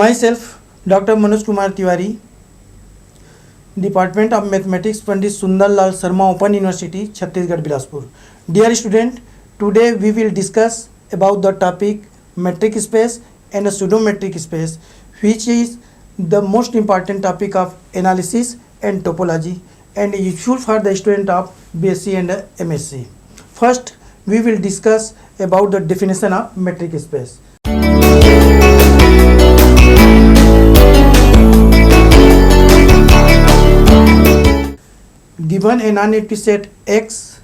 Myself, Dr. Manoj Kumar Tiwari, Department of Mathematics, Pandit Sundar Lal Sharma Open University, Chhattisgarh, Bilaspur. Dear student, today we will discuss about the topic metric space and a pseudometric space, which is the most important topic of analysis and topology and useful for the student of BSc and MSc. First, we will discuss about the definition of metric space. Given a non-empty set X,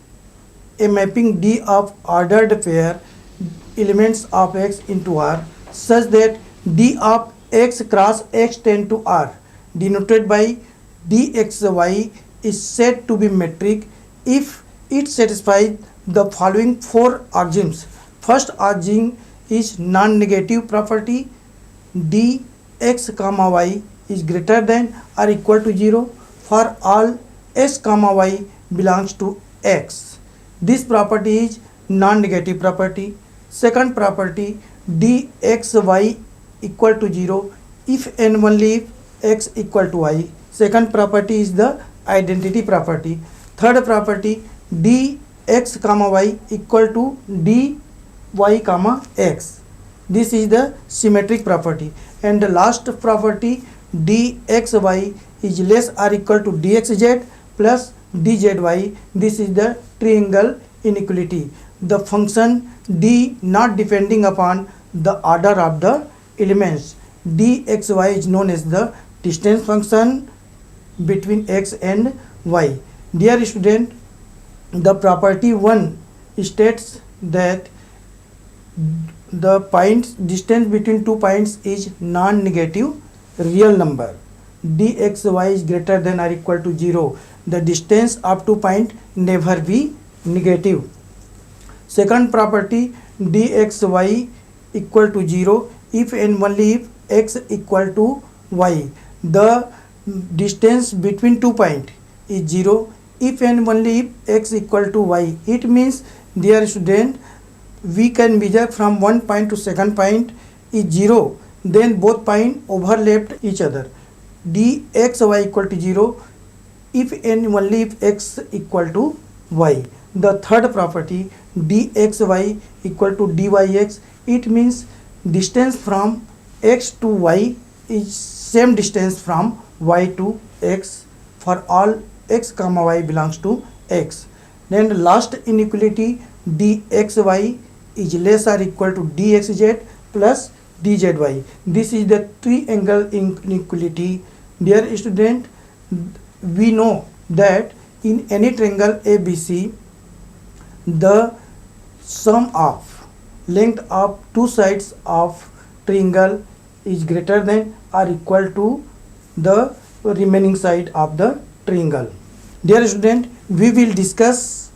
a mapping D of ordered pair elements of X into R such that D of X cross X tend to R, denoted by dxy, is said to be metric if it satisfies the following four axioms. First axiom is non-negative property dx comma y is greater than or equal to 0 for all s comma y belongs to X. This property is non-negative property. Second property, dxy equal to 0 if and only if x equal to y. Second property is the identity property. Third property, dx comma y equal to dy comma x. This is the symmetric property. And the last property, dxy is less or equal to dxz plus dzy. This is the triangle inequality. The function d not depending upon the order of the elements. dxy is known as the distance function between x and y. Dear student, the property 1 states that the points distance between 2 points is non-negative real number. dxy is greater than or equal to 0. The distance up to point never be negative. Second property, dxy equal to 0 if and only if x equal to y. The distance between 2 points is 0 if and only if x equal to y. It means, dear student, we can measure from one point to second point is 0, then both points overlapped each other. dxy equal to 0 if and only if x equal to y. The third property, dxy equal to dyx, it means distance from x to y is same distance from y to x for all x comma y belongs to x. Then the last inequality, dxy is less or equal to dxz plus dzy. This is the triangle inequality. Dear student, we know that in any triangle ABC, the sum of length of two sides of triangle is greater than or equal to the remaining side of the triangle. Dear student, we will discuss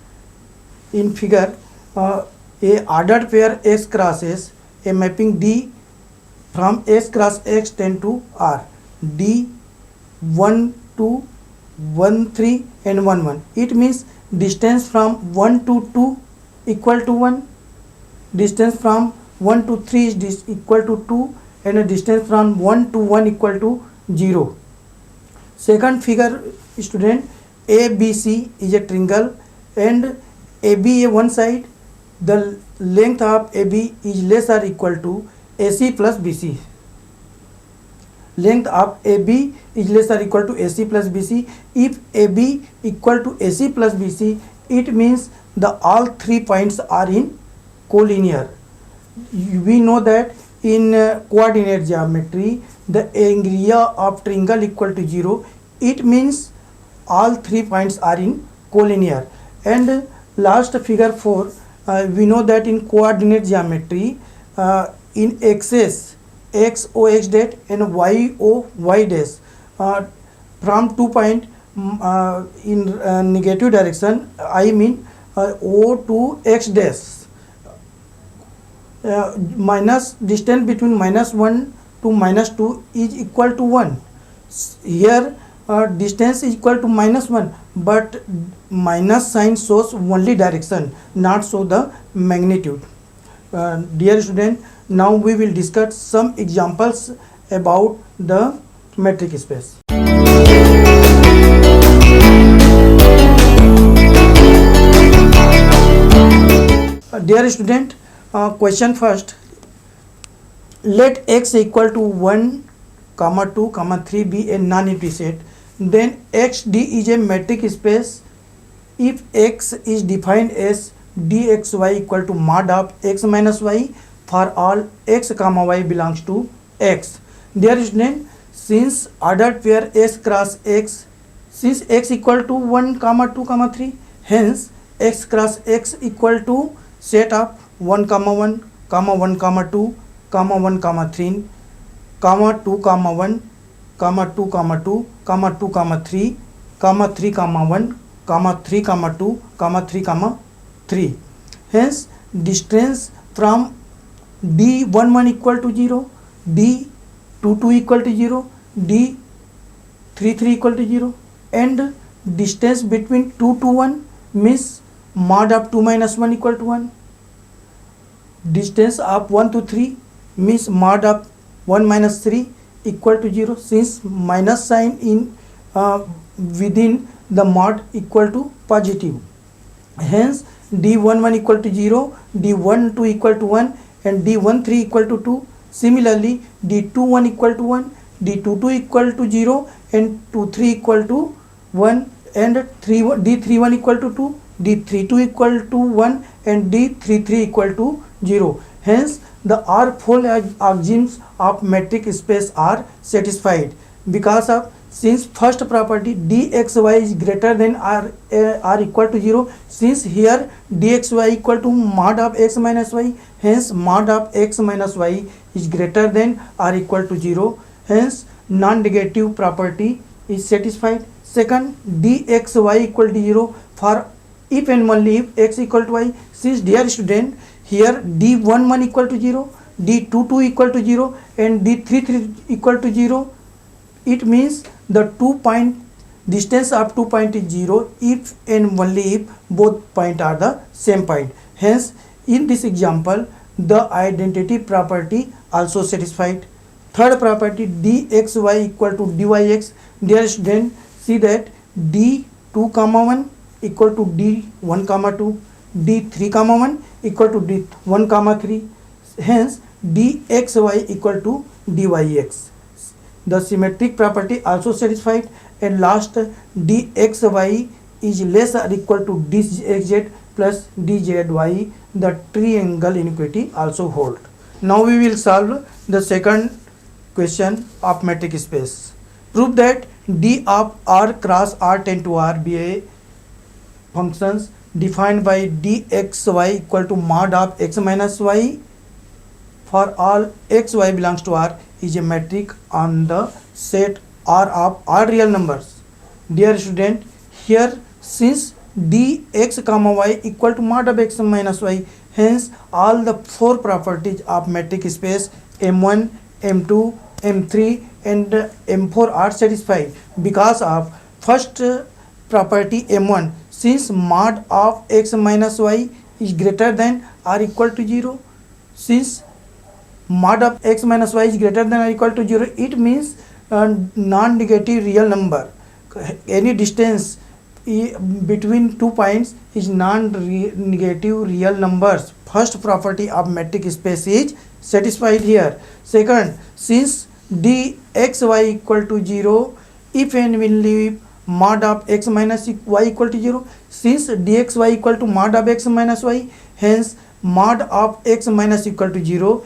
in figure a ordered pair x cross s, a mapping D from s cross x tend to R, D 1 2 1 3 and 1 1. It means distance from 1 to 2 equal to 1, distance from 1 to 3 is equal to 2, and a distance from 1 to 1 equal to 0. Second figure, student, ABC is a triangle and AB one side, the length of AB is less or equal to AC plus BC. Length of AB is less or equal to AC plus BC. If AB equal to AC plus BC, it means the all 3 points are in collinear. We know that in coordinate geometry, the area of triangle equal to 0. It means all 3 points are in collinear. And last figure 4, we know that in coordinate geometry, in axis x o x dash and y o y dash, from 2 point in negative direction, I mean o to x dash, minus distance between -1 to -2 is equal to 1. Here distance is equal to -1, but minus sign shows only direction, not show the magnitude. Dear student, now we will discuss some examples about the metric space. Dear student, question first. Let x equal to 1, 2, 3 be a non-empty set. Then XD is a metric space if x is defined as dxy equal to mod of x minus y for all x comma y belongs to x. Dear student, since ordered pair s cross x, since x equal to 1, 2, 3, hence x cross x equal to set of 1, 1, 1, 2, 1, 3, 2, 1, 1, 2, 2, 2, 3, 3, 1, 3, 2, 3. Hence distance from d11 equal to 0, d22 equal to 0, d33 equal to 0, and distance between 2 to 1 means mod of 2 minus 1 equal to 1. Distance of 1 to 3 means mod of 1 minus 3 equal to 0, since minus sign in within the mod equal to positive. Hence d11 equal to 0, d12 equal to 1, and d13 equal to 2. Similarly, d21 equal to 1, d22 equal to 0, and 23 equal to 1, and d31 equal to 2, d32 equal to 1, and d33 equal to 0. Hence the R4 axioms of metric space are satisfied because of, since first property dxy is greater than r equal to 0, since here dxy equal to mod of x minus y, hence mod of x minus y is greater than r equal to 0, hence non-negative property is satisfied. Second, dxy equal to 0 for if and only if x equal to y. Since, dear student, here d11 equal to 0, d22 equal to 0, and d33 equal to 0, it means the 2 point distance of 2 point is 0 if and only if both point are the same point. Hence in this example the identity property also satisfied. Third property, dxy equal to dyx. Dear student, see that d2 comma 1 equal to d1 comma 2, d3 comma 1 equal to d1 comma 3, hence dxy equal to dyx. The symmetric property also satisfied. And last, dxy is less or equal to dxz plus dzy. The triangle inequality also hold. Now we will solve the second question of metric space. Prove that d of r cross r tend to r be a functions defined by dxy equal to mod of x minus y for all xy belongs to r is a metric on the set R of all real numbers. Dear student, here since dx comma y equal to mod of x minus y, hence all the four properties of metric space m1, m2, m3 and m4 are satisfied because of first property m1, since mod of x minus y is greater than or equal to 0, since mod of x minus y is greater than or equal to 0, it means non-negative real number. Any distance between 2 points is non-negative real numbers. First property of metric space is satisfied here. Second, since dxy equal to 0 if and only mod of x minus y equal to 0, since dxy equal to mod of x minus y, hence mod of x minus equal to 0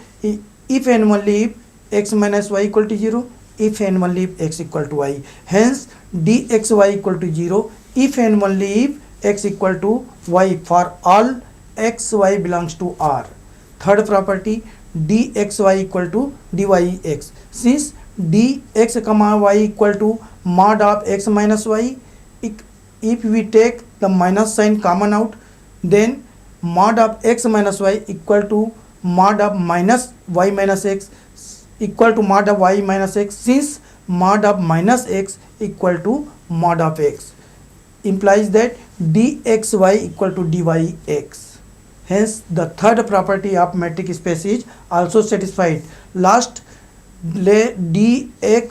if and only if x minus y equal to 0, if and only if x equal to y, hence dxy equal to 0 if and only if x equal to y for all xy belongs to r. Third property, dxy equal to dyx, since dx comma y equal to mod of x minus y, if we take the minus sign common out, then mod of x minus y equal to mod of minus y minus x equal to mod of y minus x, since mod of minus x equal to mod of x, implies that dxy equal to dyx. Hence the third property of metric space is also satisfied. Last, dxy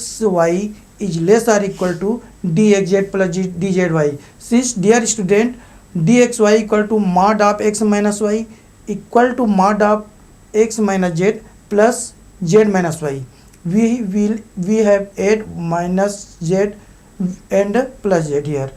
is less or equal to dxz plus dzy. Since, dear student, dxy equal to mod of x minus y equal to mod of x minus z plus z minus y. We have add minus z and plus z here.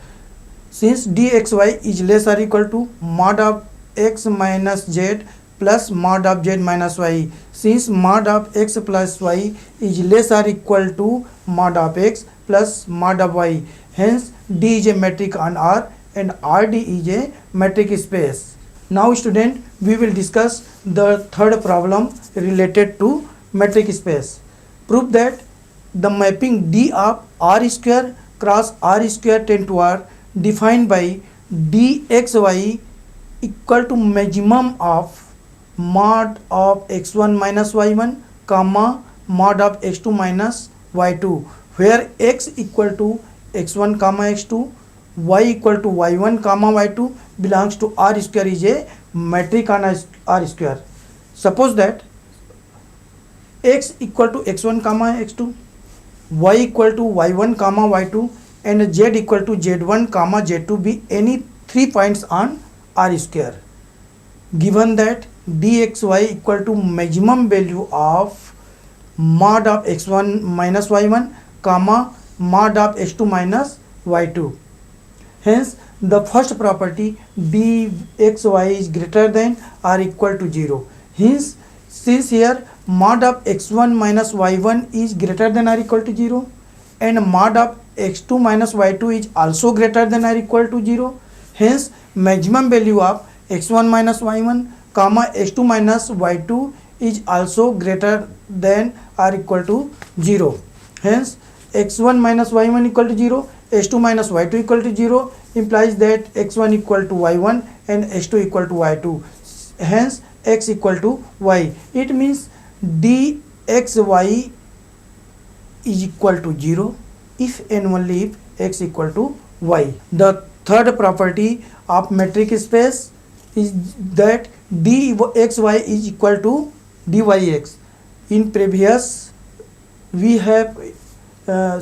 Since dxy is less or equal to mod of x minus z plus mod of z minus y. Since mod of x plus y is less or equal to mod of x plus mod of y, hence D is a metric on R and Rd is a metric space. Now student, we will discuss the third problem related to metric space. Prove that the mapping D of R square cross R square tend to R defined by dxy equal to maximum of mod of x1 minus y1 comma mod of x2 minus y2, where x equal to x1 comma x2, y equal to y1 comma y2 belongs to R square is a metric on R square. Suppose that x equal to x1 comma x2, y equal to y1 comma y2 and z equal to z1 comma z2 be any 3 points on R square. Given that dxy equal to maximum value of mod of x1 minus y1 comma mod of x2 minus y2. Hence, the first property dxy is greater than or equal to 0. Hence, since here mod of x1 minus y1 is greater than or equal to 0 and mod of x2 minus y2 is also greater than or equal to 0. Hence, maximum value of x1 minus y1 comma x2 minus y2 is also greater than or equal to 0. Hence, x1 minus y1 equal to 0, x2 minus y2 equal to 0 implies that x1 equal to y1 and x2 equal to y2. Hence, x equal to y. It means dxy is equal to 0 if and only if x equal to y. The third property of metric space is that dxy is equal to dyx. In previous we have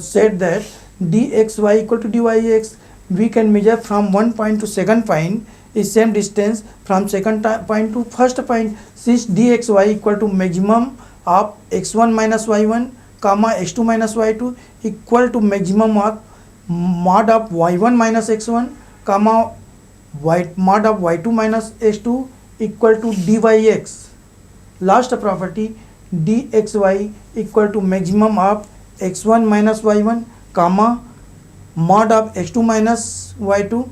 said that dxy equal to dyx, we can measure from one point to second point is same distance from second point to first point. Since dxy equal to maximum of x1 minus y1 comma x2 minus y2 equal to maximum of mod of y1 minus x1 comma mod of y2 minus x2 equal to dyx. Last property dxy equal to maximum of x1 minus y1 comma mod of x2 minus y2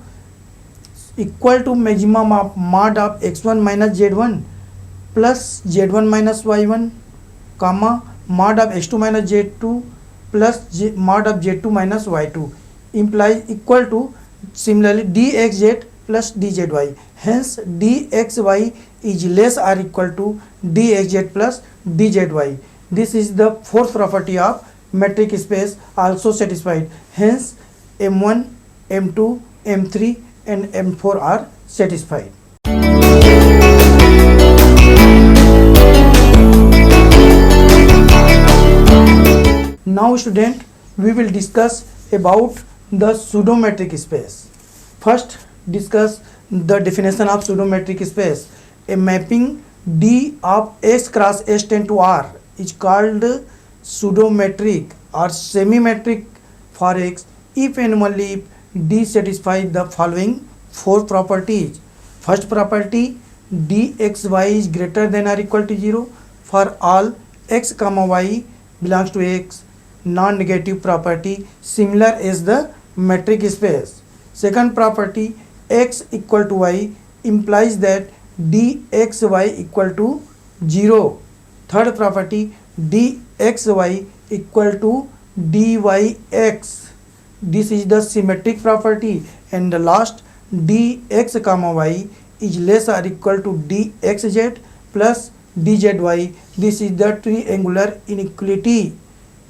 equal to maximum of mod of x1 minus z1 plus z1 minus y1 comma mod of x2 minus z2 plus mod of z2 minus y2 implies equal to similarly dxz plus dzy. Hence, dxy is less or equal to dxz plus dzy. This is the fourth property of metric space also satisfied. Hence, m1, m2, m3 and m4 are satisfied. Now student, we will discuss about the pseudometric space. First, discuss the definition of pseudometric space. A mapping D of S cross S tend to R is called pseudometric or semi-metric for X if and only if D satisfies the following four properties. First property, dxy is greater than or equal to 0 for all x comma y belongs to X. Non-negative property similar as the metric space. Second property, x equal to y implies that dxy equal to 0. Third property, dxy equal to dyx. This is the symmetric property. And the last, dx comma y is less or equal to dxz plus dzy. This is the triangular inequality.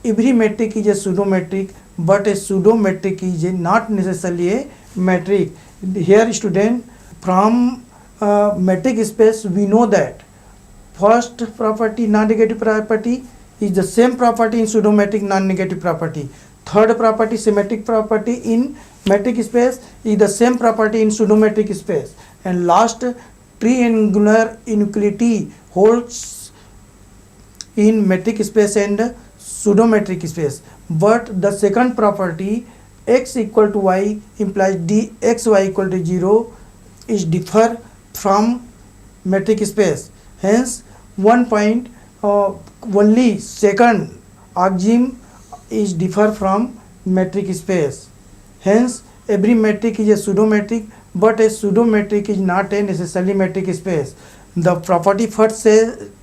Every metric is a pseudometric, but a pseudometric is not necessarily a metric. Here student, from metric space we know that first property, non-negative property, is the same property in pseudometric non-negative property. Third property, symmetric property in metric space, is the same property in pseudometric space. And last, triangular inequality holds in metric space and pseudometric space. But the second property, x equal to y implies dxy equal to 0, is differ from metric space. Hence, one point, only second axiom is differ from metric space. Hence, every metric is a pseudometric, but a pseudometric is not a necessarily metric space. The property first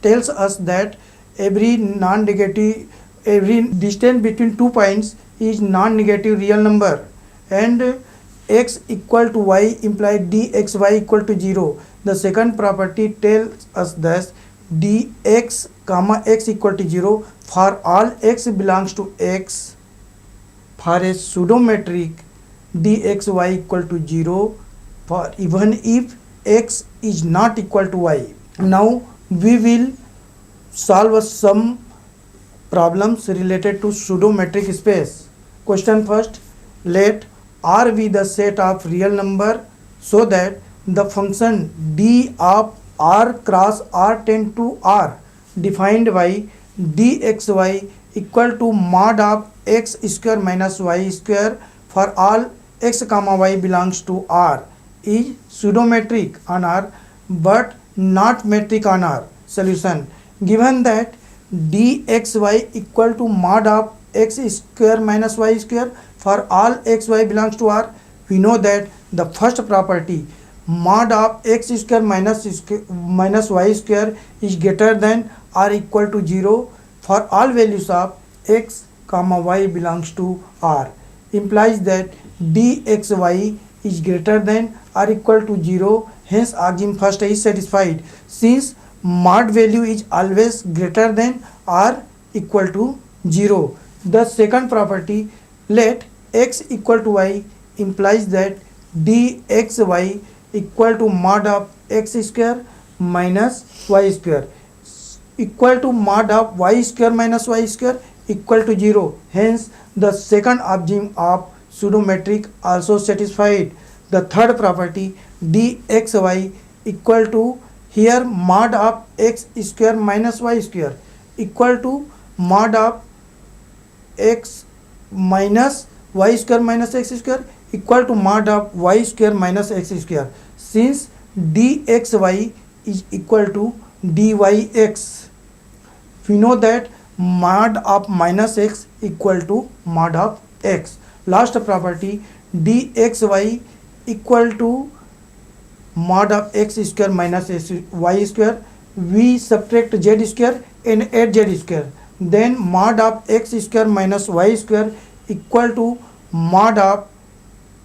tells us that every non-negative, every distance between 2 points is non-negative real number, and x equal to y implies dxy equal to 0. The second property tells us that dx comma x equal to 0 for all x belongs to x. For a pseudometric, dxy equal to 0 for even if x is not equal to y. Now we will solve some problems related to pseudometric space. Question first, let R be the set of real number so that the function d of r cross r tend to r defined by dxy equal to mod of x square minus y square for all x comma y belongs to r is pseudometric on R but not metric on R. Solution, given that dxy equal to mod of x square minus y square for all xy belongs to R, we know that the first property, mod of x square minus y square is greater than or equal to 0 for all values of x comma y belongs to R, implies that dxy is greater than or equal to 0. Hence axiom first is satisfied since mod value is always greater than or equal to 0. The second property, let x equal to y, implies that dxy equal to mod of x square minus y square equal to mod of y square minus y square equal to 0. Hence the second axiom of pseudometric also satisfied. The third property, dxy equal to, here mod of x square minus y square equal to mod of x minus y square minus x square equal to mod of y square minus x square. Since dxy is equal to dyx, we know that mod of minus x equal to mod of x. Last property, dxy equal to mod of x square minus y square, we subtract z square and add z square, then mod of x square minus y square equal to mod of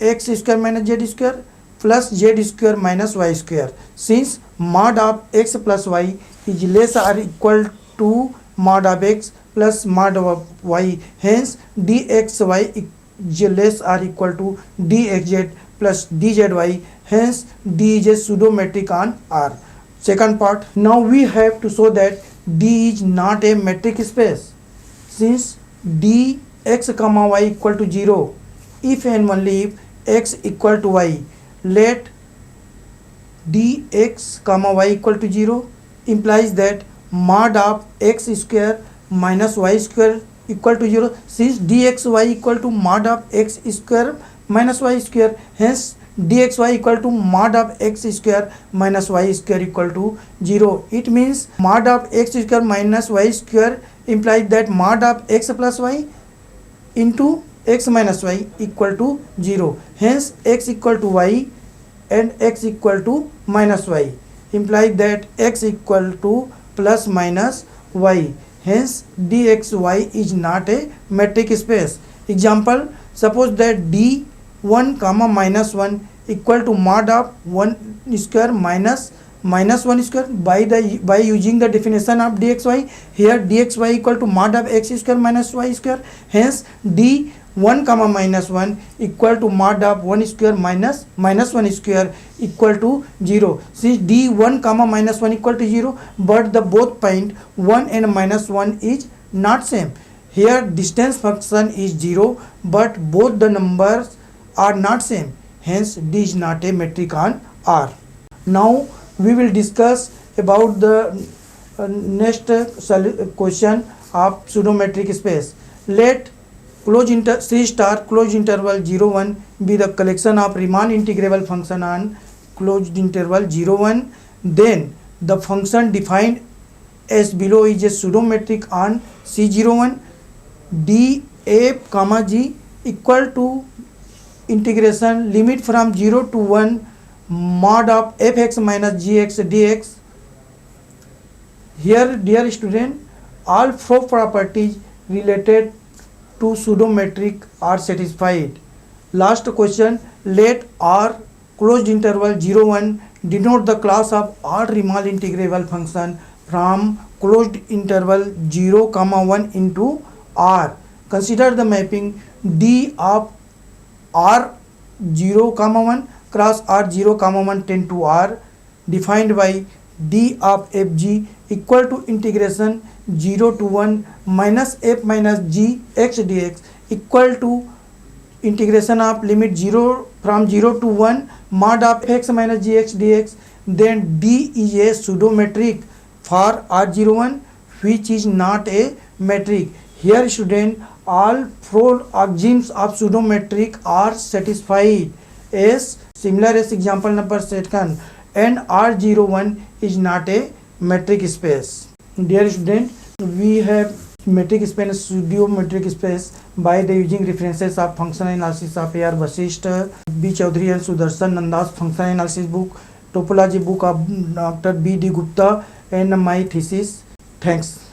x square minus z square plus z square minus y square. Since mod of x plus y is less or equal to mod of x plus mod of y, hence dxy is less or equal to dxz plus dzy, hence d is a pseudometric on R. Second part, now we have to show that D is not a metric space. Since dx comma y equal to 0, if and only if x equal to y, let dx comma y equal to 0 implies that mod of x square minus y square equal to 0. Since dxy equal to mod of x square minus y square, hence dxy equal to mod of x square minus y square equal to 0. It means mod of x square minus y square implies that mod of x plus y into x minus y equal to 0. Hence x equal to y and x equal to minus y implies that x equal to plus minus y. Hence dxy is not a metric space. Example, suppose that d1 comma minus 1 equal to mod of 1 square minus 1 square by using the definition of dxy. Here dxy equal to mod of x square minus y square, hence d1 comma minus 1 equal to mod of 1 square minus 1 square equal to 0. Since d1 comma minus 1 equal to 0, but the both point 1 and minus 1 is not same. Here distance function is 0, but both the numbers are not same. Hence D is not a metric on R. Now we will discuss about the next question of pseudometric space. Let C star closed interval 0 1 be the collection of Riemann integrable function on closed interval 0 1. Then the function defined as below is a pseudometric on C01. D a comma g equal to integration limit from 0 to 1 mod of fx minus gx dx. Here, dear student, all four properties related to pseudometric are satisfied. Last question, let R closed interval 0 1 denote the class of all Riemann integrable function from closed interval 0 comma 1 into R. Consider the mapping D of R 0 comma 1 cross R 0 comma 1 tend to R defined by D of fg equal to integration 0 to 1 minus f minus g x dx equal to integration of limit 0 from 0 to 1 mod of x minus gx dx. Then D is a pseudometric for R01 which is not a metric. Here student, all four axioms of pseudometric are satisfied as similar as example number second, and R01 is not a metric space. Dear student, we have metric space and pseudometric space by the using references of functional analysis of A.R. Vasisht, B. Chaudhary and Sudarshan Nanda's functional analysis book, topology book of Dr. B. D. Gupta, and my thesis. Thanks.